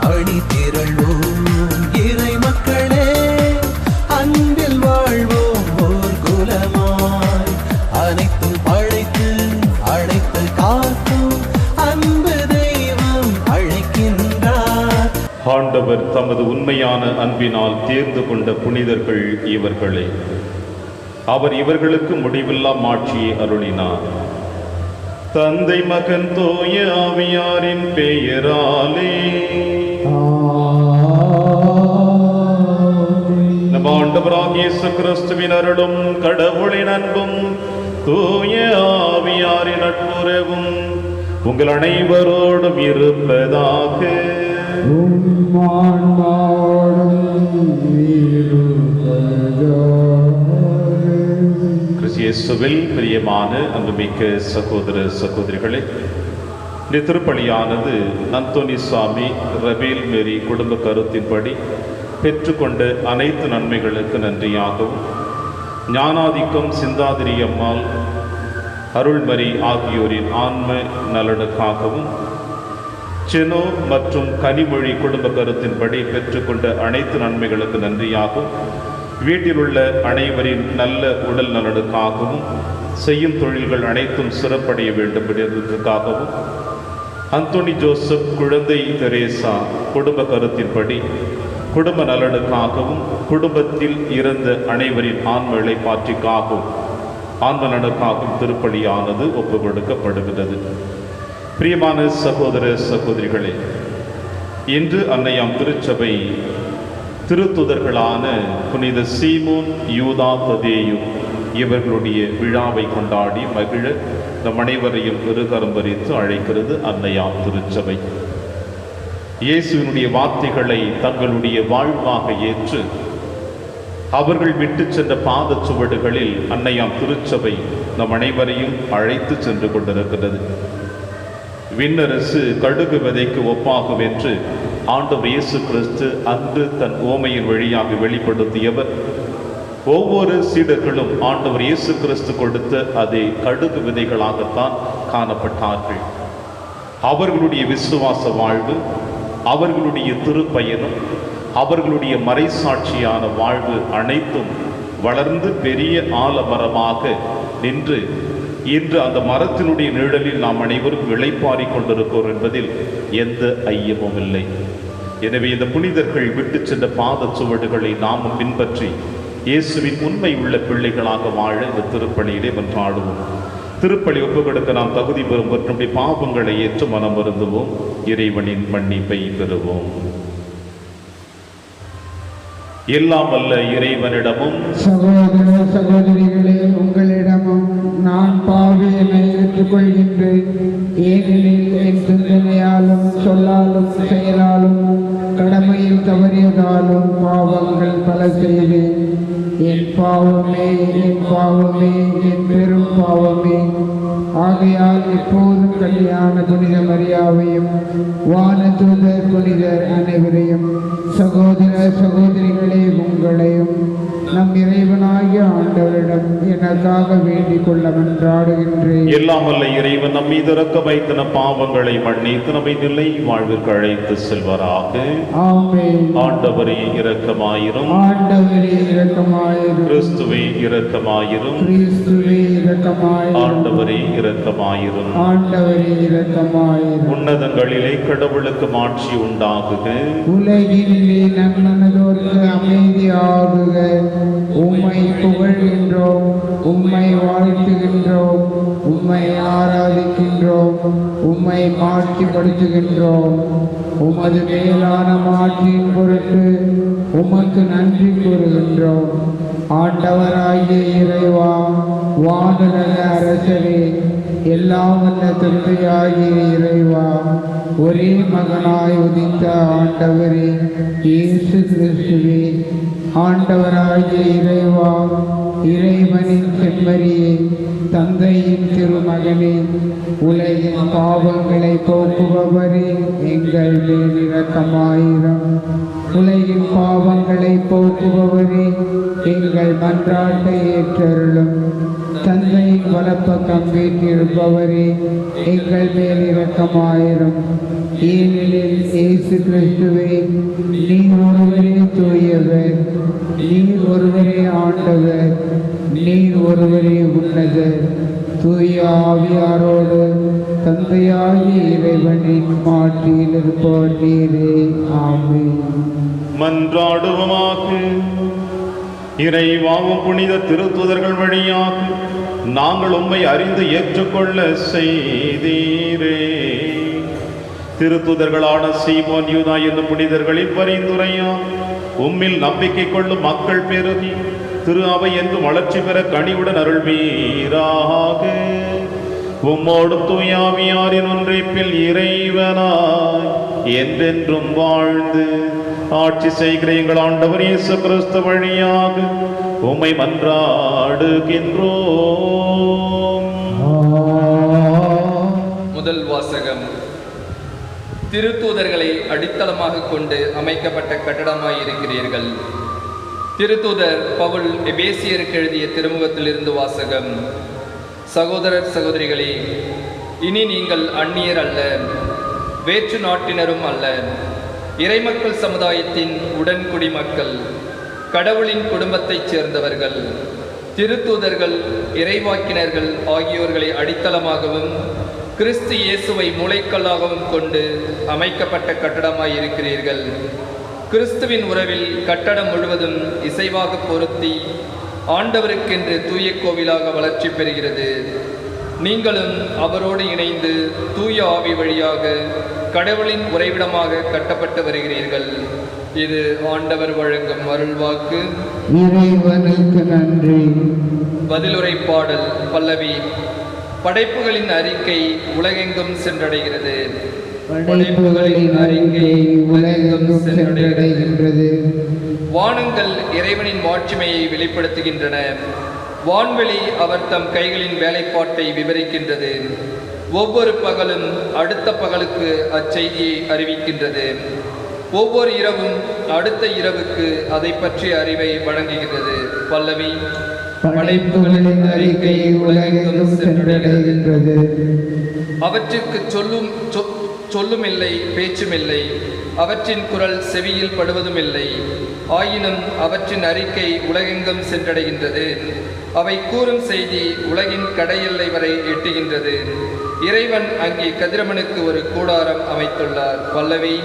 அணி திரள்வோம் இறை மக்களே, அன்பில் வாழ்வோம் ஓர் குலமாய். அனைத்தும் படைத்து அழைத்து காக்கும் அன்பு தெய்வம் அழைக்கின்றார். ஆண்டவர் தமது உண்மையான அன்பினால் தேர்ந்து கொண்ட புனிதர்கள் இவர்களே. அவர் இவர்களுக்கு முடிவில்லா மாட்சியை அருளினார். தந்தை மகன் தூய ஆவியாரின் பெயராலே. நம் ஆண்டவராகிய இயேசு கிறிஸ்துவின் அருளும் கடவுளின் அன்பும் தூய ஆவியாரின் நட்புறவும் உங்கள் அனைவரோடும் இருப்பதாக. இயேசுவில் பிரியமான அன்புமிக்க சகோதர சகோதரிகளே, இந்த திருப்பலியானது அந்தோனி சாமி ரபேல் மேரி குடும்ப கருத்தின்படி பெற்றுக்கொண்ட அனைத்து நன்மைகளுக்கு நன்றியாகவும், ஞானாதிக்கம் சிந்தாதிரி அம்மாள் அருள்மரி ஆகியோரின் ஆன்ம நலனுக்காகவும், செனோ மற்றும் கனிமொழி குடும்ப கருத்தின்படி பெற்றுக்கொண்ட அனைத்து நன்மைகளுக்கு நன்றியாகவும், வீட்டில் உள்ள அனைவரின் நல்ல உடல் நலனுக்காகவும், செய்யும் தொழில்கள் அனைத்தும் சிறப்படைய வேண்டும் என்பதற்காகவும், அந்தோனி ஜோசப் குழந்தை தெரேசா குடும்ப கருத்தின்படி குடும்ப நலனுக்காகவும், குடும்பத்தில் இறந்த அனைவரின் ஆன்ம இளைப்பாற்றிக்காகவும், ஆன்ம நலனுக்காகவும் திருப்பலியானது ஒப்புக் கொடுக்கப்படுகிறது. பிரியமான சகோதர சகோதரிகளே, இன்று அன்னையாம் திருச்சபை திருத்துதர்களான புனித சீமோன், யூதா, ததேயு இவர்களுடைய விழாவை கொண்டாடி மகிழ நம் அனைவரையும் இருகரம் பறித்து அழைக்கிறது அன்னையாம் திருச்சபை. இயேசுவினுடைய வார்த்தைகளை தங்களுடைய வாழ்வாக ஏற்று அவர்கள் விட்டு சென்ற பாத சுவடுகளில் அன்னையாம் திருச்சபை நம் அனைவரையும் அழைத்து சென்று கொண்டிருக்கிறது. விண்ணரசு கடுகு விதைக்கு ஒப்பாகும் என்று ஆண்டவர் இயேசு கிறிஸ்து அன்று தன் ஓமையின் வழியாக வெளிப்படுத்தியவர். ஒவ்வொரு சீடர்களும் ஆண்டவர் இயேசு கிறிஸ்து கொடுத்த அதே கடுகு விதைகளாகத்தான் காணப்பட்டார்கள். அவர்களுடைய விசுவாச வாழ்வு, அவர்களுடைய திருப்பயணம், அவர்களுடைய மறைசாட்சியான வாழ்வு அனைத்தும் வளர்ந்து பெரிய ஆலமரமாக நின்று இன்று அந்த மரத்தினுடைய நிழலில் நாம் அனைவரும் இளைப்பாரி கொண்டிருக்கிறோம் என்பதில் எந்த ஐயமும் இல்லை. எனவே இந்த புனிதர்கள் விட்டு சென்ற பாத சுவடுகளை நாமும் பின்பற்றி இயேசுவின் உண்மை உள்ள பிள்ளைகளாக வாழ இந்த திருப்பலியிலே மன்றாடுவோம். திருப்பலி ஒப்புக் கொடுக்க நாம் தகுதி பெறும் நம்முடைய பாவங்களை ஏற்று மனம் வருந்துவோம், இறைவனின் மன்னிப்பை பெறுவோம். எல்லாம் வல்ல இறைவனிடமும் சகோதர சகோதரிகளே உங்களிடமும் நான் பாவியனை ஏற்றுக்கொள்கின்றேன். ஏனெனில் என் சிந்தனையாலும் சொல்லாலும் செயலாலும் கடமையில் தவறியதாலும் பாவங்கள் பல செய்தேன். என் பாவமே, என் பாவமே, என் பெரும் பாவமே. ஆகையால் எப்போதும் கல்யாண புனித மரியாவையும் வானதூதர் புனிதர் அனைவரையும் சகோதர சகோதரிகளே உங்களையும் நம் இறைவனாகிய ஆண்டவரிடம் எனக்காக வேண்டிக் கொள்ள மன்றாடுகின்றேன். எல்லாம் வல்ல இறைவன் நம் மீது இரக்க வைத்து நம் பாவங்களை மன்னித்து நம்மை நிலை வாழ்விற்கு அழைத்து செல்வராக. ஆமென். ஆண்டவரே இரக்கமாயிரும். ஆண்டவரே இரக்கமாயிரும். கிறிஸ்துவே இரக்கமாயிரும். கிறிஸ்துவே இரக்கமாயிரும். ஆண்டவரே இரக்கமாயிரும். ஆண்டவரே இரக்கமாயிரும். உன்னதங்களிலே கடவுளுக்கு மாட்சி உண்டாகுக. உலகினிலே நன்மனதோர்க்கு அமைதியாகுக. உம்மை புகழ்கின்றோம், உம்மை வாழ்த்துகின்றோம், உம்மை ஆராதிக்கின்றோம், உம்மை மாட்சிப்படுத்துகின்றோம். உமது மேலான மாட்சியின் பொருட்டு உமக்கு நன்றி கூறுகின்றோம். ஆண்டவராகிய இறைவா, வானுலக அரசரே, எல்லாம் வல்ல தந்தையாகிய இறைவா, ஒரே மகனாய் உதித்த ஆண்டவரே இயேசு கிறிஸ்துவே, ஆண்டவராகிய இறைவா, இறைவனின் செம்மறியே, தந்தையின் திருமகனே, உலகின் பாவங்களை போக்குபவரே, எங்கள் மேல் இரக்கமாயிரம். உலகின் பாவங்களை போக்குபவரே, எங்கள் மன்றாட்டை ஏற்றருளும். தந்தையின் வலப்பக்கம் வீற்றிருப்பவரே, எங்கள் மேல் இரக்கமாயிரும். ஏனெனில் இயேசு கிறிஸ்துவே, நீர் ஒருவரே தூயவர், நீர் ஒருவரே ஆண்டவர், நீர் ஒருவரே உன்னதர். தூய ஆவியாரோடு தந்தையாகிய இறைவனின் மாற்றியில் இருப்பவர் நீரே. ஆமென். மன்றாடுவோமாக. இறைவாவும் புனித திருத்துதர்கள் வழியாக நாங்கள் உம்மை அறிந்து ஏற்றுக்கொள்ள செய்தீரே. திருத்துதர்களான சீமோன், யூதா என்னும் புனிதர்களின் பரிந்துரையா உம்மில் நம்பிக்கை கொள்ளும் மக்கள் பெருகி திரு அவை என்று வளர்ச்சி பெற கனிவுடன் அருள்வீராக. உம்மோடும் தூயாவியாரின் ஒன்றைப்பில் இறைவனாய் என்றென்றும் வாழ்ந்து ஆட்சி செய்கிற எங்கள் ஆண்டவர் இயேசு கிறிஸ்து வழியாக உம்மை மன்றாடுகின்றோம். முதல் வாசகம். திருத்தூதர்களை அடித்தளமாக கொண்டு அமைக்கப்பட்ட கட்டடமாய் இருக்கிறீர்கள். திருத்தூதர் பவுல் எபேசியருக்கு எழுதிய திருமுகத்திலிருந்து வாசகம். சகோதரர் சகோதரிகளே, இனி நீங்கள் அந்நியர் அல்ல, வேற்று நாட்டினரும் அல்ல, இறைமக்கள் சமுதாயத்தின் உடன்குடிமக்கள், கடவுளின் குடும்பத்தைச் சேர்ந்தவர்கள். திருத்தூதர்கள், இறைவாக்கினர்கள் ஆகியோர்களை அடித்தளமாகவும் கிறிஸ்து இயேசுவை மூளைக்கல்லாகவும் கொண்டு அமைக்கப்பட்ட கட்டடமாய் இருக்கிறீர்கள். கிறிஸ்துவின் உறவில் கட்டடம் முழுவதும் இசைவாக பொருத்தி ஆண்டவருக்கென்று தூய கோவிலாக வளர்ச்சி பெறுகிறது. நீங்களும் அவரோடு இணைந்து தூய ஆவி வழியாக கடவுளின் உறைவிடமாக கட்டப்பட்டு வருகிறீர்கள். இது ஆண்டவர் வழங்கும் அருள்வாக்கு. இறைவனுக்கு நன்றி. பதிலுரை பாடல் பல்லவி. படைப்புகளின் அறிக்கை உலகெங்கும் சென்றடைகிறது. படைப்புகளின் அறிக்கை உலகெங்கும் சென்றடைகின்றது. வானங்கள் இறைவனின் மாட்சிமையை வெளிப்படுத்துகின்றன. வான்வெளி அவர் தம் கைகளின் வேலைப்பாட்டை விவரிக்கின்றது. ஒவ்வொரு பகலும் அடுத்த பகலுக்கு அச்செய்தியை அறிவிக்கின்றது. ஒவ்வொரு இரவும் அடுத்த இரவுக்கு அதை பற்றிய அறிவை வழங்குகிறது. பல்லவி. படைப்புகளின் அறிக்கை உலகெங்கும் சென்றடைகின்றது. அவற்றுக்கு சொல்லுமில்லை, பேச்சுமில்லை, அவற்றின் குரல் செவியில் படுவதுமில்லை. ஆயினும் அவற்றின் அறிக்கை உலகெங்கும் சென்றடைகின்றது. அவை கூறும் செய்தி உலகின் கடையெல்லை வரை எட்டுகின்றது. இறைவன் அங்கே கதிரவனுக்கு ஒரு கூடாரம் அமைத்துள்ளார். பல்லவி.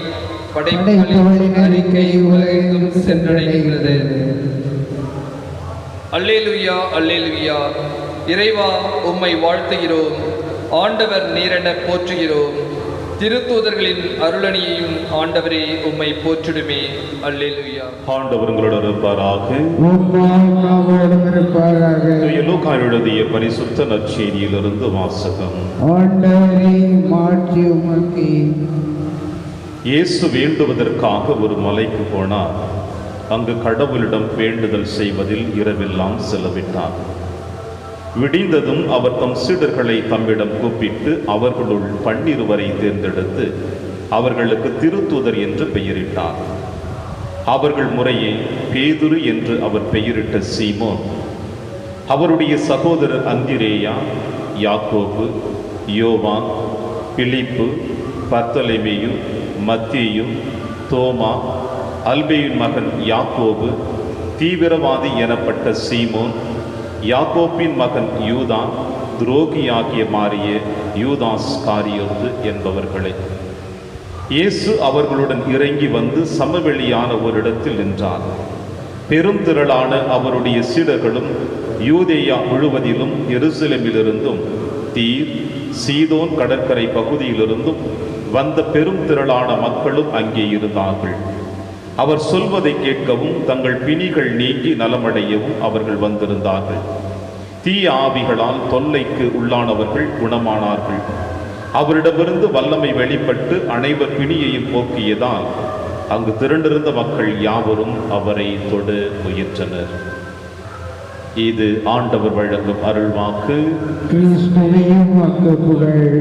படைப்புகளின் அறிக்கை உலகெங்கும் சென்றடைகிறது. அல்லேலுயா, அல்லேலுயா. இறைவா, உம்மை வாழ்த்துகிறோம். ஆண்டவர் நீரென போற்றுகிறோம். திருத்தூதர்களின் அருளணியையும் ஆண்டவரே உம்மை போற்றிடுமே. அல்லேலுயா. ஆண்டவர் உங்களோடு இருப்பாராக. லூக்கா எழுதிய பரிசுத்த நற்செய்தியிலிருந்து வாசகம். ஆண்டவரே, மாட்சி உமக்கே. இயேசு வேண்டுவதற்காக ஒரு மலைக்கு போனார். அங்கு கடவுளிடம் வேண்டுதல் செய்வதில் இரவெல்லாம் செலவிட்டார். விடிந்ததும் அவர் தம் சீடர்களை தம்மிடம் கூப்பிட்டு அவர்களுள் 12 தேர்ந்தெடுத்து அவர்களுக்கு திருத்தூதர் என்று பெயரிட்டார். அவர்கள் முறையே பேதுரு என்று அவர் பெயரிட்ட சீமோன், அவருடைய சகோதரர் அந்திரேயா, யாக்கோபு, யோவான், பிலிப்பு, பர்த்தலமேயு, மத்தேயு, தோமா, அல்பேயின் மகன் யாக்கோபு, தீவிரவாதி எனப்பட்ட சீமோன், யாக்கோப்பின் மகன் யூதா, துரோகியாகிய மாறிய யூதாஸ் காரியோத்து என்பவர்களே. இயேசு அவர்களுடன் இறங்கி வந்து சமவெளியான ஒரு இடத்தில் நின்றார். பெருந்திரளான அவருடைய சீடர்களும் யூதேயா முழுவதிலும் எருசலேமிலிருந்தும் தீர், சீதோன் கடற்கரை பகுதியிலிருந்தும் வந்த பெரும் திரளான மக்களும் அங்கே இருந்தார்கள். அவர் சொல்வதை கேட்கவும் தங்கள் பிணிகள் நீங்கி நலமடையவும் அவர்கள் வந்திருந்தார்கள். தீய ஆவிகளால் தொல்லைக்கு உள்ளானவர்கள் குணமானார்கள். அவரிடமிருந்து வல்லமை வெளிப்பட்டு அனைவர் பிணியையும் போக்கியதால் அங்கு திரண்டிருந்த மக்கள் யாவரும் அவரை தொட முயன்றனர். இது ஆண்டவர் வழங்கும் அருள்வாக்கு. கிறிஸ்துவே, உமக்கு புகழ்.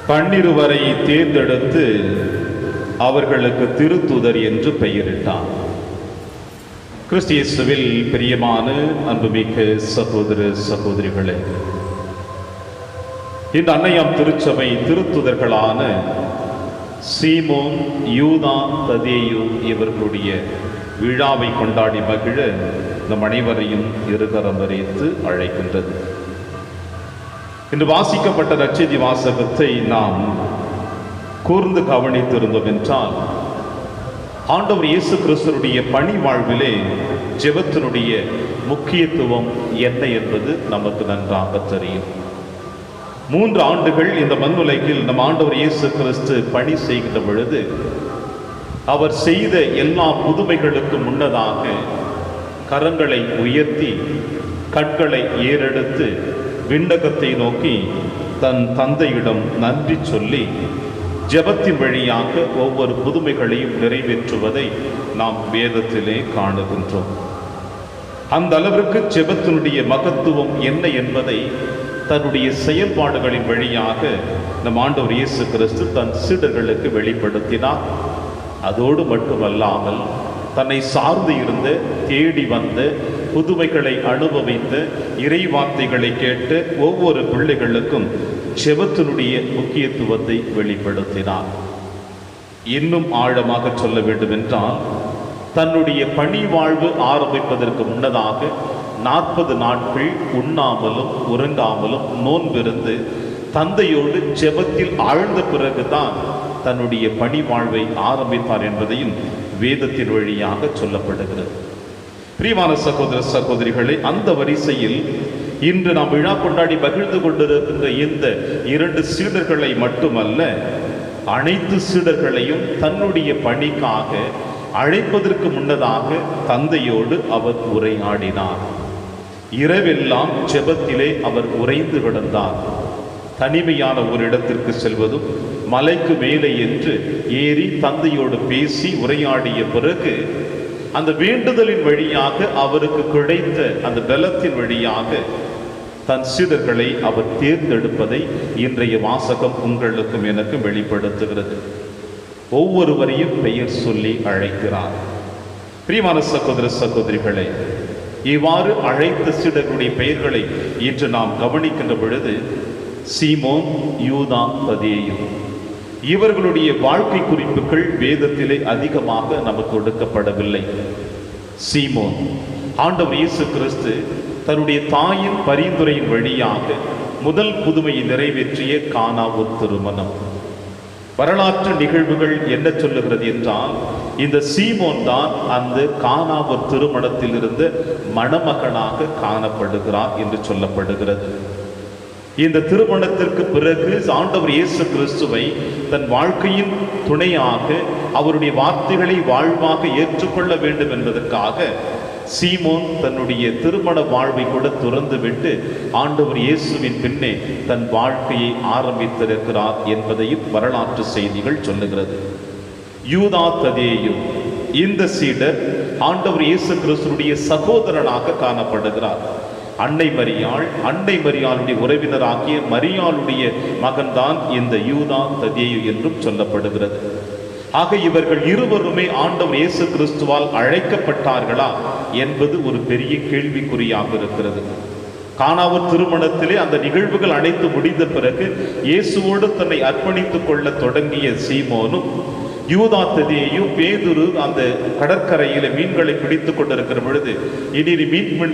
12 தேர்ந்தெடுத்து அவர்களுக்கு திருத்தூதர் என்று பெயரிட்டார். கிறிஸ்து இயேசுவில் பிரியமான அன்புமிக்க சகோதர சகோதரிகளே, இந்த அன்னையாம் திருச்சபை திருத்தூதர்களான சீமோன், யூதா, ததேயு இவர்களுடைய விழாவை கொண்டாடி மகிழ நம் அனைவரையும் இருகரம் வரைத்து அழைக்கின்றது. இன்று வாசிக்கப்பட்ட நற்செய்தி வாசகத்தை நாம் கூர்ந்து கவனித்திருந்தோம் என்றால், ஆண்டவர் இயேசு கிறிஸ்துவுடைய பணி வாழ்விலே ஜெபத்தினுடைய முக்கியத்துவம் என்ன என்பது நமக்கு நன்றாக தெரியும். 3 ஆண்டுகள் இந்த மண்ணுலகில் நம் ஆண்டவர் இயேசு கிறிஸ்து பணி செய்கின்ற பொழுது அவர் செய்த எல்லா புதுமைகளுக்கு முன்னதாக கரங்களை உயர்த்தி கற்களை ஏறெடுத்து விண்ணகத்தை நோக்கி தன் தந்தையிடம் நன்றி சொல்லி ஜெபத்தின் வழியாக ஒவ்வொரு புதுமைகளையும் நிறைவேற்றுவதை நாம் வேதத்திலே காணுகின்றோம். அந்த அளவிற்கு ஜெபத்தினுடைய மகத்துவம் என்ன என்பதை தன்னுடைய செயல்பாடுகளின் வழியாக நம் ஆண்டவர் இயேசு கிறிஸ்து தன் சீடர்களுக்கு வெளிப்படுத்தினார். அதோடு மட்டுமல்லாமல் தன்னை சார்ந்து இருந்த, தேடி வந்த, புதுமைகளை அனுபவித்த, இறை வார்த்தைகளை கேட்டு ஒவ்வொரு பிள்ளைகளுக்கும் ஜெபத்தினுடைய முக்கியத்துவத்தை வெளிப்படுத்தினார். இன்னும் ஆழமாக சொல்ல வேண்டும் என்றால், தன்னுடைய பணி வாழ்வு ஆரம்பிப்பதற்கு முன்னதாக 40 நாட்கள் உண்ணாமலும் உறங்காமலும் நோன்பிருந்து தந்தையோடு ஜெபத்தில் ஆழ்ந்த பிறகுதான் தன்னுடைய பணி வாழ்வை ஆரம்பித்தார் என்பதையும் வேதத்தின் வழியாக சொல்லப்படுகிறது. பிரியமான சகோதர சகோதரிகளை, அந்த வரிசையில் இன்று நாம் விழா கொண்டாடி மகிழ்ந்து கொண்டிருக்கின்ற இந்த 2 சீடர்களை மட்டுமல்ல, அனைத்து சீடர்களையும் தன்னுடைய பணிக்காக அழைப்பதற்கு முன்னதாக தந்தையோடு அவர் உரையாடினார். இரவெல்லாம் ஜெபத்திலே அவர் உறைந்து கிடந்தார். தனிமையான ஒரு இடத்திற்கு செல்வதும், மலைக்கு மேலே என்று ஏறி தந்தையோடு பேசி உரையாடிய பிறகு அந்த வேண்டுதலின் வழியாக அவருக்கு கிடைத்த அந்த பலத்தின் வழியாக தன் சீடர்களை அவர் தேர்ந்தெடுப்பதை இன்றைய வாசகம் உங்களுக்கும் எனக்கும் வெளிப்படுத்துகிறது. ஒவ்வொருவரையும் பெயர் சொல்லி அழைக்கிறார். பிரியமான சகோதர சகோதரிகளை, இவ்வாறு அழைத்த சீடர்களுடைய பெயர்களை இன்று நாம் கவனிக்கின்ற பொழுது சீமோன், யூதா, ததேயு இவர்களுடைய வாழ்க்கை குறிப்புகள் வேதத்திலே அதிகமாக நமக்கு கொடுக்கப்படவில்லை. சீமோன், ஆண்டவர் இயேசு கிறிஸ்து தன்னுடைய தாயின் பரிந்துரையின் வழியாக முதல் புதுமையை நிறைவேற்றிய கானாவூர் திருமணம். வரலாற்று நிகழ்வுகள் என்ன சொல்லுகிறது என்றால், இந்த சீமோன் தான் அந்த கானாவூர் திருமணத்தில் இருந்து மணமகனாக காணப்படுகிறார் என்று சொல்லப்படுகிறது. இந்த திருமணத்திற்கு பிறகு ஆண்டவர் இயேசு கிறிஸ்துவை தன் வாழ்க்கையின் துணையாக, அவருடைய வார்த்தைகளை வாழ்வாக ஏற்றுக்கொள்ள வேண்டும் என்பதற்காக சீமோன் தன்னுடைய திருமண வாழ்வை கூட துறந்துவிட்டு ஆண்டவர் இயேசுவின் பின்னே தன் வாழ்க்கையை ஆரம்பித்திருக்கிறார் என்பதையும் வரலாற்று செய்திகள் சொல்லுகிறது. யூதா, ததேயு இந்த சீடர் ஆண்டவர் இயேசு கிறிஸ்துடைய சகோதரனாக காணப்படுகிறார். அன்னை மரியாளுடைய உறவினராகிய மரியாளுடைய மகன்தான் இந்த யூதா, ததேயு என்றும் சொல்லப்படுகிறது. ஆக இவர்கள் இருவருமே ஆண்டவர் இயேசு கிறிஸ்துவால் அழைக்கப்பட்டார்களா என்பது ஒரு பெரிய கேள்விக்குறியாக இருக்கிறது. கானாவூர் திருமணத்திலே அந்த நிகழ்வுகள் அனைத்து முடிந்த பிறகு இயேசுவோடு தன்னை அர்ப்பணித்துக் கொள்ள தொடங்கிய சீமோனும், யூதா, ததேயு, பேதுரு அந்த கடற்கரையில மீன்களை பிடித்துக் கொண்டிருக்கிற பொழுது, இனி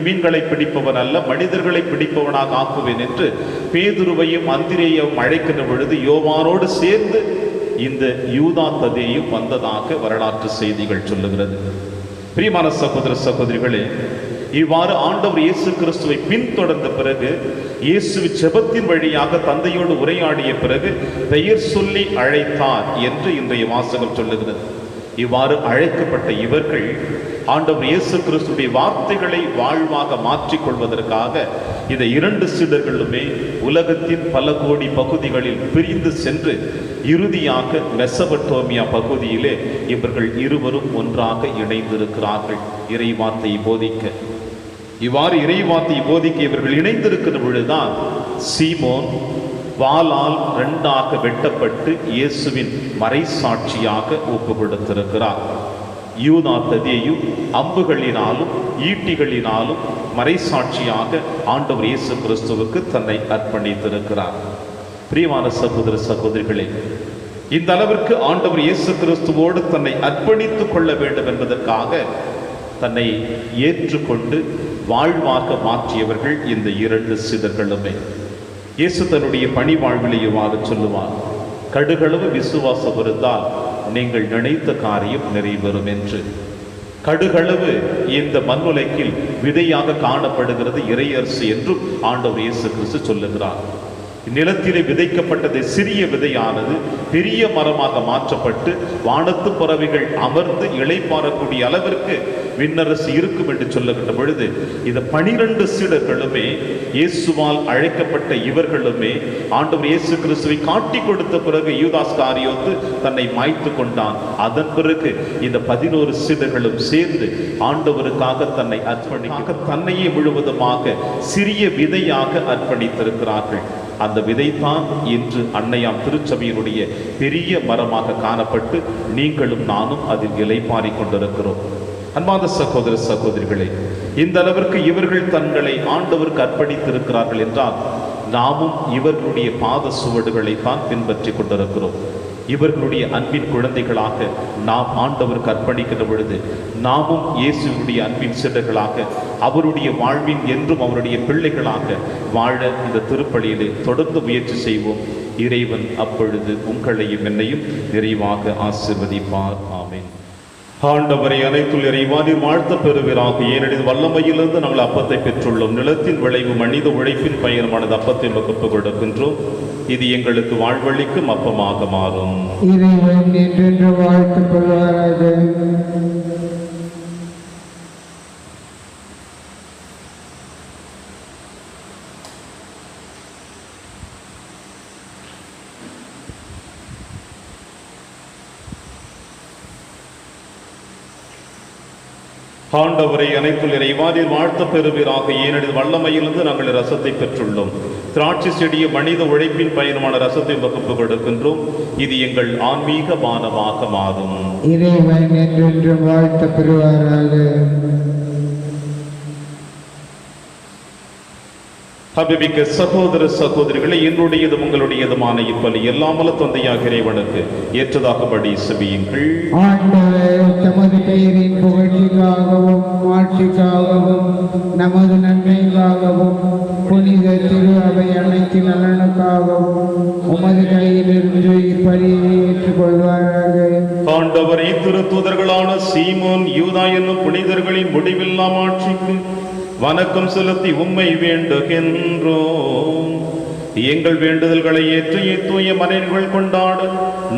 மீன்களை பிடிப்பவன் அல்ல, மனிதர்களை பிடிப்பவனாக ஆக்குவேன் என்று பேதுருவையும் அந்திரேயையும் அழைக்கின்ற பொழுது யோவானோடு சேர்ந்து இந்த யூதா, ததேயு வந்ததாக வரலாற்று செய்திகள் சொல்லுகிறது. பிரியமான சகோதர சகோதரிகளே, இவ்வாறு ஆண்டவர் இயேசு கிறிஸ்துவை பின்தொடர்ந்த பிறகு, இயேசு ஜெபத்தின் வழியாக தந்தையோடு உரையாடிய பிறகு பெயர் சொல்லி அழைத்தார் என்று இன்றைய வாசகம் சொல்லுகிறது. இவ்வாறு அழைக்கப்பட்ட இவர்கள் ஆண்டவர் இயேசு கிறிஸ்துடைய வார்த்தைகளை வாழ்வாக மாற்றிக்கொள்வதற்காக இந்த 2 சீடர்களுமே உலகத்தின் பல கோடி பகுதிகளில் பிரிந்து சென்று இறுதியாக மெசபடோமியா பகுதியிலே இவர்கள் இருவரும் ஒன்றாக இணைந்திருக்கிறார்கள் இறைவார்த்தையை போதிக்க. இவ்வாறு இறைவார்த்தையை போதிக்க இவர்கள் இணைந்திருக்கிற பொழுதுதான் சீமோன் வாளால் இரண்டாக வெட்டப்பட்டு இயேசுவின் மறைசாட்சியாக ஒப்பு கொடுத்திருக்கிறார். யூதா ததியையும் அம்புகளினாலும் ஈட்டிகளினாலும் மறைசாட்சியாக ஆண்டவர் இயேசு கிறிஸ்துவுக்கு தன்னை அர்ப்பணித்திருக்கிறார். பிரியமான சகோதர சகோதரிகளே, இந்த அளவிற்கு ஆண்டவர் இயேசு கிறிஸ்துவோடு தன்னை அர்ப்பணித்துக் கொள்ள வேண்டும் என்பதற்காக தன்னை ஏற்றுக்கொண்டு வாழ்வாக மாற்றியவர்கள் இந்த இரண்டு சீடர்களுமே. இயேசு தன்னுடைய பணி வாழ்விலே இவ்வாறு சொல்லுவார், கடுகளவு விசுவாசம் இருந்தால் நீங்கள் நினைத்த காரியம் நிறைவேறும் என்று. கடுகளவு இந்த மண்ணுலகில் விதையாக காணப்படுகிறது இறையரசு என்றும் ஆண்டவர் இயேசு கிறிஸ்து சொல்லுகிறார். நிலத்திலே விதைக்கப்பட்டது சிறிய விதையானது பெரிய மரமாக மாற்றப்பட்டு வானத்து பறவைகள் அமர்ந்து இளைப்பாறக்கூடிய அளவிற்கு விண்ணரசு இருக்கும் என்று சொல்லுகின்ற பொழுது, இந்த 12 சீடர்களுமே இயேசுவால் அழைக்கப்பட்ட இவர்களுமே ஆண்டவர் இயேசு கிறிஸ்துவை காட்டி கொடுத்த பிறகு யூதாஸ் காரியோத்து தன்னை மாய்த்து கொண்டான். அதன் பிறகு இந்த 11 சீடர்களும் சேர்ந்து ஆண்டவருக்காக தன்னை அர்ப்பணிக்க தன்னையே முழுவதுமாக சிறிய விதையாக அர்ப்பணித்திருக்கிறார்கள். அந்த விதைதான் இன்று அன்னையாம் திருச்சபையினுடைய பெரிய மரமாக காணப்பட்டு நீங்களும் நானும் அதில் இலைப்பாரி கொண்டிருக்கிறோம். அன்பார்ந்த சகோதர சகோதரிகளே, இந்த அளவிற்கு இவர்கள் தங்களை ஆண்டவருக்கு அர்ப்பணித்திருக்கிறார்கள் என்றால் நாமும் இவர்களுடைய பாத சுவடுகளை தான் பின்பற்றி கொண்டிருக்கிறோம். இவர்களுடைய அன்பின் குழந்தைகளாக நாம் ஆண்டவருக்கு அர்ப்பணிக்கின்ற பொழுது நாமும் இயேசுடைய அன்பின் சீடர்களாக அவருடைய வாழ்வின் என்றும் அவருடைய பிள்ளைகளாக வாழ இந்த திருப்பலியிலே தொடர்ந்து முயற்சி செய்வோம். இறைவன் அப்பொழுது உங்களையும் என்னையும் நிறைவாக ஆசீர்வதிப்பார். ஆமென். ஆண்டவரை அனைத்துள் இறைவானில் வாழ்த்த பெறுவீராக. ஏனெனில் வல்லமையிலிருந்து நாங்கள் அப்பத்தை பெற்றுள்ளோம். நிலத்தின் விளைவு மனித உழைப்பின் பயணமானது அப்பத்தை வகுப்பு கொடுக்கின்றோம். இது எங்களுக்கு வாழ்வழிக்கும் அப்பமாக மாறும். இறைவன் என்றென்று வாழ்த்துக்கொள்வாராக. ஆண்டவரை அனைத்துள் இறைவானில் வாழ்த்த பெறுவீராக. ஏனெனில் வல்லமையிலிருந்து நாங்கள் ரசத்தை பெற்றுள்ளோம். திராட்சை செடிய மனித உழைப்பின் பயணமான ரசத்தை வகுப்பு கொடுக்கின்றோம். இது எங்கள் ஆன்மீக பானமாக மாறும். இறைவன் என்றென்று வாழ்த்த பெறுவாராக. அபிமிக்க சகோதர சகோதரிகளை, என்னுடையது உங்களுடையதுமான இப்பலி எல்லாமல்ல தந்தையாக இறைவனுக்கு ஏற்றதாகபடி செபியுங்கள். ஆண்டவர் தமது பெயரின் புகழ்ச்சிக்காகவும் மாட்சிக்காகவும் நமது நன்மைக்காகவும் புனித திரு அவை அனைத்து நலனுக்காகவும் உமது கையிலிருந்து இப்பலியை ஏற்றுக்கொள்வாராக. ஆண்டவரை திருத்தூதர்களான சீமோன் யூதா என்னும் புனிதர்களின் முடிவில்லா ஆட்சிக்கு வணக்கம் செலுத்தி உம்மை வேண்டுகின்றோம். எங்கள் வேண்டுதல்களை ஏற்று தூய மனைகள் கொண்டாட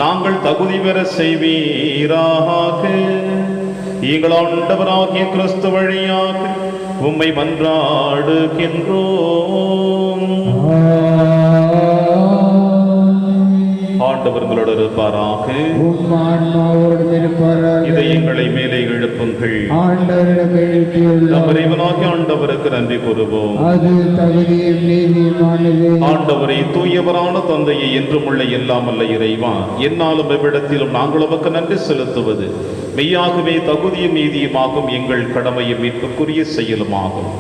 நாங்கள் தகுதி பெற செய்வீராக. எங்கள் ஆண்டவராகிய கிறிஸ்து வழியாக உம்மை மன்றாடுகின்றோம். ஆண்டவர்களோடு இருப்பாராக. இதயங்களை மேலே எழுப்புங்கள். இறைவனாகிய ஆண்டவருக்கு நன்றி கூறுவோம். ஆண்டவரை தூயவரான தந்தையை என்றும் உள்ள எல்லாம் அல்ல இறைவா, என்னாலும் எவ்விடத்திலும் நாங்கள் உமக்கு நன்றி செலுத்துவது மெய்யாகவே தகுதியும் நீதியுமாகும், எங்கள் கடமையும் மீட்புக்குரிய செயலுமாகும்.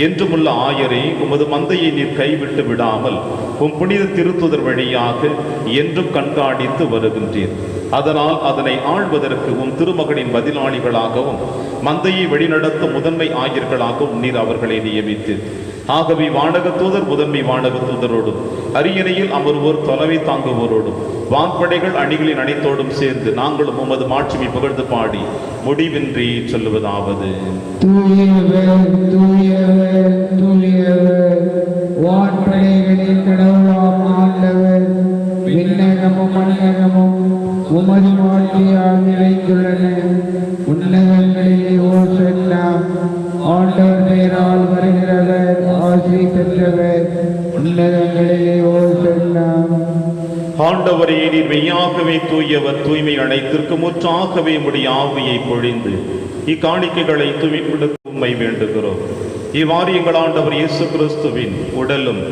என்றுமுள்ள ஆயரே, உமது மந்தையை நீர் கைவிட்டு விடாமல் உம் புனித திருத்துதர் வழியாக என்றும் கண்காணித்து வருகின்றீர். அதனால் அதனை ஆள்வதற்கு உம் திருமகனின் பதிலாளிகளாகவும் மந்தையை வழிநடத்தும் முதன்மை ஆயர்களாகவும் நீர் அவர்களை நியமித்தீர். ஆகவே வானக தூதர் முதன்மை வானக தூதரோடும் அரியணையில் அமர்வோர் தலைமை தாங்குவோரோடும் வான்படைகள் அணிகளின் அனைத்தோடும் சேர்ந்து நாங்களும் உமது மாட்சிமை புகழ்ந்து பாடி முடிவின்றி சொல்லுவதாவது: தூயவர் தூயவர் தூயவர், வான்படைகளின் கடவுளாம் ஆண்டவர், விண்ணகமும் மண்ணகமும் உமது மாட்சியால் நிறைந்துள்ளன. உன்னதங்களிலே ஓசன்னா, ஆண்டவர் பெயரால் வருகிறவர் ஆசி பெற்றவர். உன்னதங்களிலே ஓசன்னா. ஆண்டவரே, நீர் மெய்யாகவே தூயவர், தூய்மை அனைத்திற்கு முற்றாகவே உம்முடைய ஆவியை பொழிந்து இக்காணிக்கைகளை தூய்மைப்படுத்த உம்மை வேண்டுகிறோம். இவ்வாறு எங்கள் ஆண்டவர் இயேசு கிறிஸ்துவின் உடலும்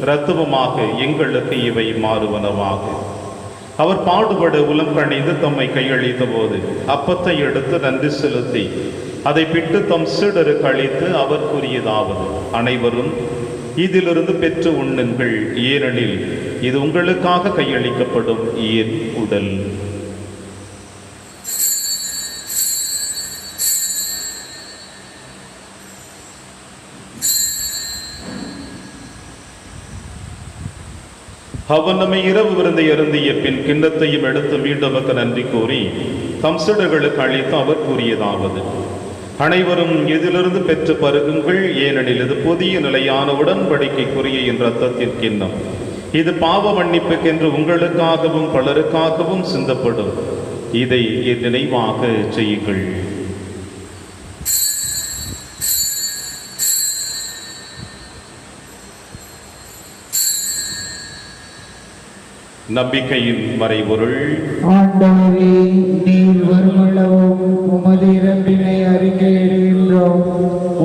இரத்தமுமாக எங்களுக்கு இவை மாறுவனவாக. அவர் பாடுபட உலம் கணிந்து தம்மை கையளித்த போது அப்பத்தை எடுத்து நன்றி செலுத்தி அதை பிட்டு தம் சீடருக்கு அளித்து அவர் கூறியதாவது: அனைவரும் இதிலிருந்து பெற்று உண்ணுங்கள், ஏனெனில் இது உங்களுக்காக கையளிக்கப்படும் என் உடல். அவன் நம்மை இரவு விருந்தை அருந்திய பின் கிண்ணத்தையும் எடுத்து மீண்டும் நன்றி கூறி தம் சீடர்களுக்கு அளித்து அவர் கூறியதாவது: அனைவரும் இதிலிருந்து பெற்று பருகுங்கள், ஏனெனில் இது புதிய நிலையான உடன்படிக்கைக்குரிய என் இரத்தத்தின் கிண்ணம். இது பாவ மன்னிப்புக்கென்று உங்களுக்காகவும் பலருக்காகவும் சிந்தப்படும். இதை என் நினைவாக செய்யுங்கள். நம்பிக்கையின் மறைபொருள். ஆண்டவரே, நீர் வருமளவும் உமது இறப்பினை அறிக்கையிடுகின்றோம்,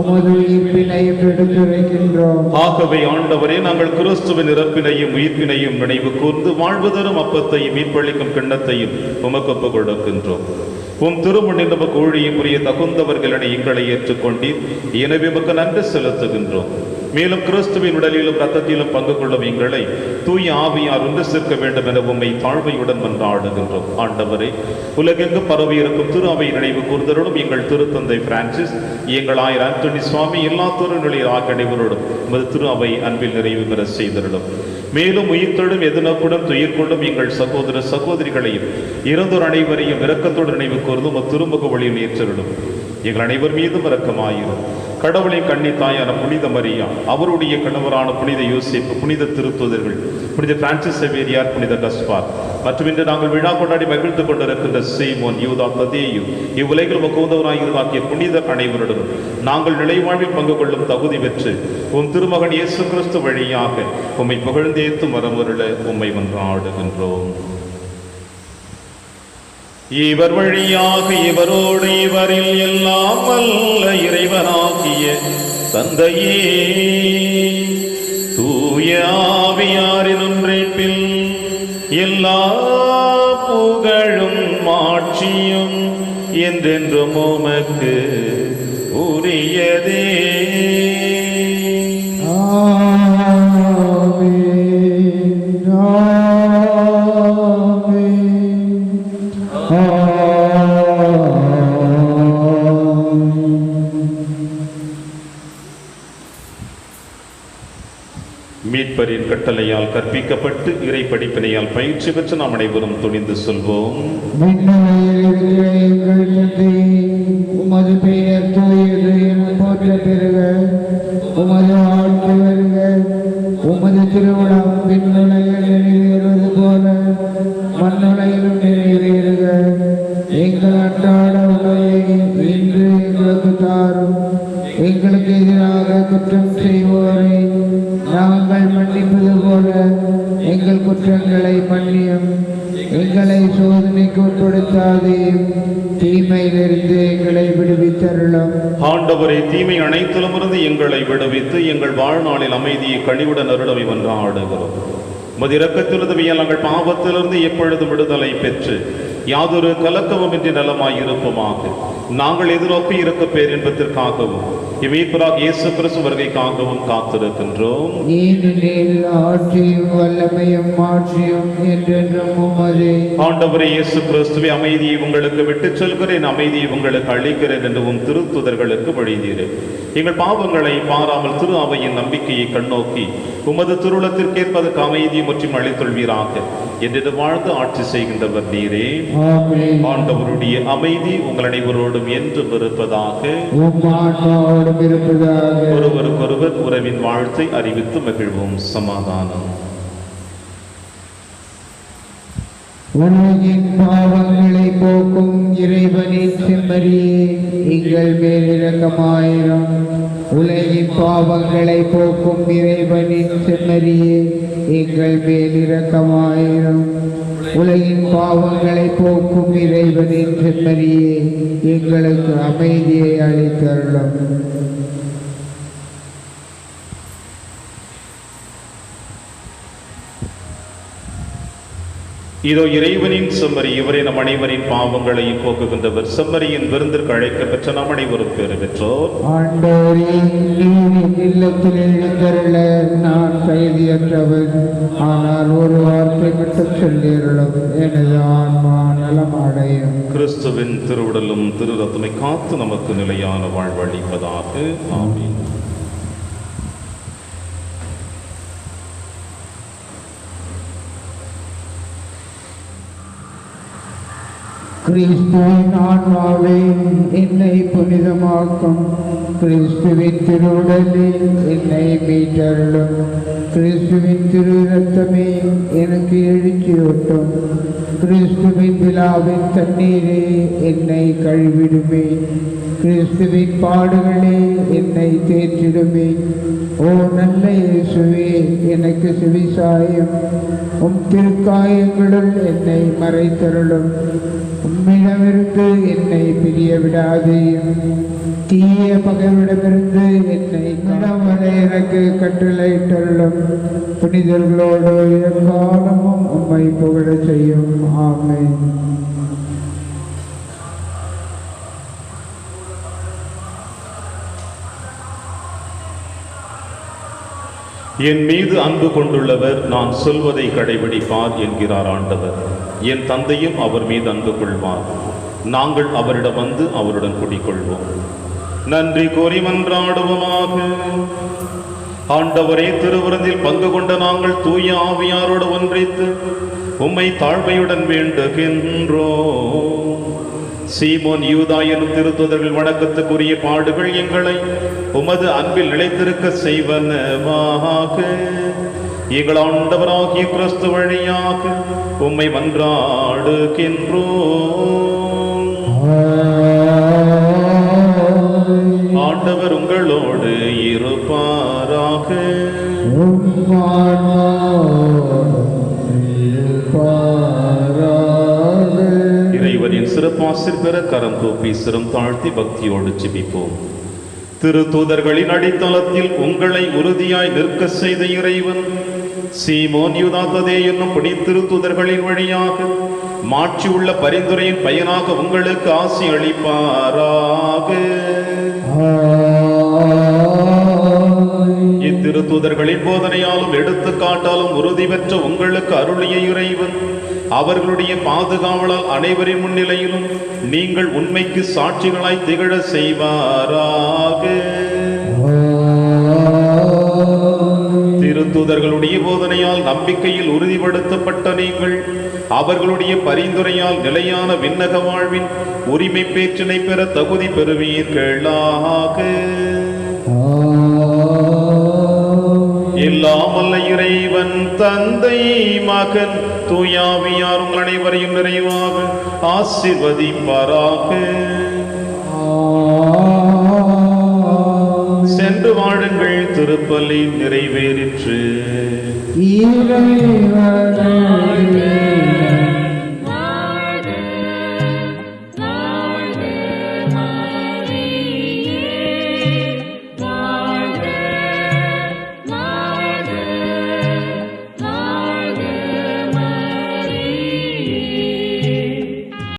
உமது உயிர்ப்பினையும் எடுத்துரைக்கின்றோம். ஆகவே ஆண்டவரே, நாங்கள் கிறிஸ்துவின் இறப்பினையும் உயிர்ப்பினையும் நினைவு கூர்ந்து வாழ்வு தரும் அப்பத்தையும் மீட்பளிக்கும் கிண்ணத்தையும் உமக்கு ஒப்புக் கொடுக்கின்றோம். உம் திருமுன்னில் நமக்கு ஊழியம் புரிய தகுந்தவர்களை எங்களை ஏற்றுக்கொண்டீர். எனவே உமக்கு நன்றி செலுத்துகின்றோம். மேலும் கிறிஸ்துவின் உடலிலும் இரத்தத்திலும் பங்கு கொள்ளும் எங்களை தூய ஆவியார் ஒன்று சேர்க்க வேண்டும் என உம்மை தாழ்மையுடன் மன்றாடுகின்றோம். ஆண்டவரே, உலகெங்கும் பரவி இருக்கும் திரு அவை நினைவு கூர்ந்தருடும் எங்கள் திருத்தந்தை பிரான்சிஸ், எங்கள் ஆயர் ஆண்டனி சுவாமி, எல்லா திருநிலையில் அனைவரோடும் உமது திரு அவை அன்பில் நிறைவு பெற செய்திருடும். மேலும் உயிர்த்தெழும் எதிர்நோக்குடன் துயிர் கொள்ளும் எங்கள் சகோதர சகோதரிகளையும் இறந்தோர் அனைவரையும் இரக்கத்தோடு நினைவு கூர்ந்தும் திருமுக வழியில் ஏற்றிடும். எங்கள் அனைவர் மீதும் இரக்கமாயிரும். கடவுளின் கன்னி தாயான புனித மரியா, அவருடைய கணவரான புனித யோசேப்பு, புனித திருத்தூதர்கள், புனித பிரான்சிஸ் சேவியர், புனித கஸ்பார் மற்றும் இன்று நாங்கள் விழா கொண்டாடி மகிழ்ந்து கொண்டிருக்கின்ற சீமோன், யூதா, ததேயு, இவ்வுலகில் உகந்தவராய் இருவாக்கிய புனித அனைவருடன் நாங்கள் நிலைவாழ்வில் பங்கு கொள்ளும் தகுதி பெற்று உம் திருமகன் இயேசு கிறிஸ்து வழியாக உம்மை புகழ்ந்தேத்து மரமருள உம்மை மன்றாடுகின்றோம். இவர் வழியாக இவரோடு இவரில் எல்லாம் வல்ல இறைவனாகிய தந்தையே, தூய ஆவியாரின் ஒன்றைப்பில் எல்லா புகழும் மாட்சியும் என்றென்றும் உமக்கு உரியதே. மீட்பரின் கட்டளையால் கற்பிக்கப்பட்டு இறை படிப்பினையால் பயிற்சி பெற்று நாம் அனைவரும் துணிந்து சொல்வோம். உமது பெயர் தூயது என போற்ற பெறுக, உமது ஆட்சி வருக, உமது திருவிழம் விண்ணுலகில் நிறைவேறுவது போல மண்ணுலகிலும் நிறைவேறுக. எங்கள் அன்றாட உணவை இன்று எங்களுக்கு தாரும். எங்களுக்கு எதிராக குற்றம் செய்வோரை நாங்கள் மன்னிப்பது போல எங்கள் குற்றங்களை மன்னியும். எங்களை சோதனைக்கு உட்படுத்தாதேயும், தீமையிலிருந்து எங்களை விடுவித்தருளும். ஆண்டவரே, தீமை அனைத்திலும் இருந்து எங்களை விடுவித்து எங்கள் வாழ்நாளில் அமைதியை கனிவுடன் அருளவை ஆடுகிறோம். உமது இரக்கத்திலிருந்து நாங்கள் பாவத்திலிருந்து எப்பொழுதும் விடுதலை பெற்று யாதொரு கலக்கமுமின்றி நலமாய் இருப்போமாக. நாங்கள் எதிர்நோக்கி இருக்க பேரின்பத்திற்காகவும் இமீட்பராக இயேசு கிறிஸ்து வருகைக்காகவும் காத்திருக்கின்றோம். ஏனெனில் ஆட்சியும் வல்லமையும் மாட்சியும் என்றென்றும் உமதே. ஆண்டவரே இயேசு கிறிஸ்துவே, அமைதியை உங்களுக்கு விட்டுச் செல்கிறேன், அமைதியை உங்களுக்கு அளிக்கிறேன் என்று திருத்துதர்களுக்கு வழிந்தீரேன். எங்கள் பாவங்களை பாராமல் திரு அவையின் நம்பிக்கையை கண்ணோக்கி உமது திருவுளத்திற்கேற்பதற்கு அமைதியை முற்றும் அளித்தொள்வீராக என்று வாழ்ந்து ஆட்சி செய்கின்றவர் நீரே. ஆண்டவருடைய அமைதி உங்கள் அனைவரோடும் என்றும் இருப்பதாக. ஒருவருக்கொருவர் உறவின் வாழ்த்தை அறிவித்து மகிழ்வோம். சமாதானம். உலகின் பாவங்களை போக்கும் இறைவனின் செம்மறியே, எங்கள் மேல் இரக்கமாயிரும். உலகின் பாவங்களை போக்கும் இறைவனின் செம்மறியே, எங்கள் மேல் இரக்கமாயிரும். உலகின் பாவங்களை போக்கும் இறைவனின் செம்மறியே, எங்களுக்கு அமைதியை அளித்தருளும். இதோ இறைவனின் செம்மறி, இவரே நம் அனைவரின் பாவங்களையும் போக்குகின்றவர். செம்மறியின் விருந்திற்கு அழைக்க பெற்ற நாம் அனைவரும் பேறு பெற்றோர். ஆண்டவரே, நீர் இல்லத்தில் எழுந்தருள நான் தகுதியற்றவன். ஆனால் ஒரு வார்த்தை மட்டும் சொல்லியருளும், எனது ஆன்மா நலமடையும். கிறிஸ்துவின் திருவுடலும் திரு ரத்தமை காத்து நமக்கு நிலையான வாழ்வளிப்பதாக. ஆமென். கிறிஸ்துவின் ஆன்மாவே என்னை புனிதமாக்கும். கிறிஸ்துவின் திருவுடலே என்னை மீட்டருளும். கிறிஸ்துவின் திரு ரத்தமே எனக்கு எழுச்சியூட்டும். கிறிஸ்துவின் விழாவின் தண்ணீரே என்னை கழுவிடுமே. கிறிஸ்துவின் பாடுகளே என்னை தேற்றிடுமே. ஓ நல்ல இயேசுவே, எனக்கு செவிசாயும். திருக்காயங்களுள் என்னை மறைத்தருளும். உம்மிடமிருந்து என்னை பிரிய விடாதேயும். தீய பகைவிடமிருந்து என்னை கடவுளை எனக்கு கட்டளையிட்டருளும். புனிதர்களோடு எக்காலமும் உம்மை புகழ செய்யும். ஆமென். என் மீது அன்பு கொண்டுள்ளவர் நான் சொல்வதை கடைபிடிப்பார் என்கிறார் ஆண்டவர். என் தந்தையும் அவர் மீது அன்பு கொள்வார். நாங்கள் அவரிடம் வந்து அவருடன் குடிக்கொள்வோம். நன்றி கூறி மன்றாடுவோமாக. ஆண்டவரே, திருவிருந்தில் பங்கு கொண்ட நாங்கள் தூய ஆவியாரோடு ஒன்றித்து உம்மை தாழ்மையுடன் வேண்டுகின்றோம். சீமோன், யூதா எனும் திருத்தூதர்கள் வணக்கத்துக்குரிய பாடுகள் எங்களை உமது அன்பில் நிலைத்திருக்க செய்வனவாக. எங்கள் ஆண்டவராகிய கிறிஸ்து வழியாக உம்மை மன்றாடுகின்றோம். ஆண்டவர் உங்களோடு இருப்பாராக. இறைவனின் சிறப்பாசிர் பெற கரம் கூப்பி சிரம் தாழ்த்தி பக்தியோடு ஜெபிப்போம். திருத்தூதர்களின் அடித்தளத்தில் உங்களை உறுதியாய் நிற்க செய்த இறைவன் சீமோன், யூதா, ததேயு என்னும் திருத்தூதர்களின் வழியாக மாட்சி உள்ள பரிந்துரையின் பயனாக உங்களுக்கு ஆசி அளிப்பாராக. இத்திருத்தூதர்களின் போதனையாலும் எடுத்துக்காட்டாலும் உறுதி பெற்ற உங்களுக்கு அருளிய இறைவன் அவர்களுடைய பாதுகாவலால் அனைவரின் முன்னிலையிலும் நீங்கள் உண்மைக்கு சாட்சிகளாய் திகழ செய்வாராக. திருத்தூதர்களுடைய போதனையால் நம்பிக்கையில் உறுதிப்படுத்தப்பட்ட நீங்கள் அவர்களுடைய பரிந்துரையால் நிலையான விண்ணக வாழ்வின் உரிமை பேச்சினை பெற தகுதி பெறுவீர்களாக. எல்லாம் வல்ல இறைவன் தந்தை, மகன், தூயாவியார் உங்கள் அனைவரையும் நிறைவாக ஆசீர்வதிப்பாராக. சென்று வாழுங்கள், திருப்பலி நிறைவேறிற்று. இறைவனே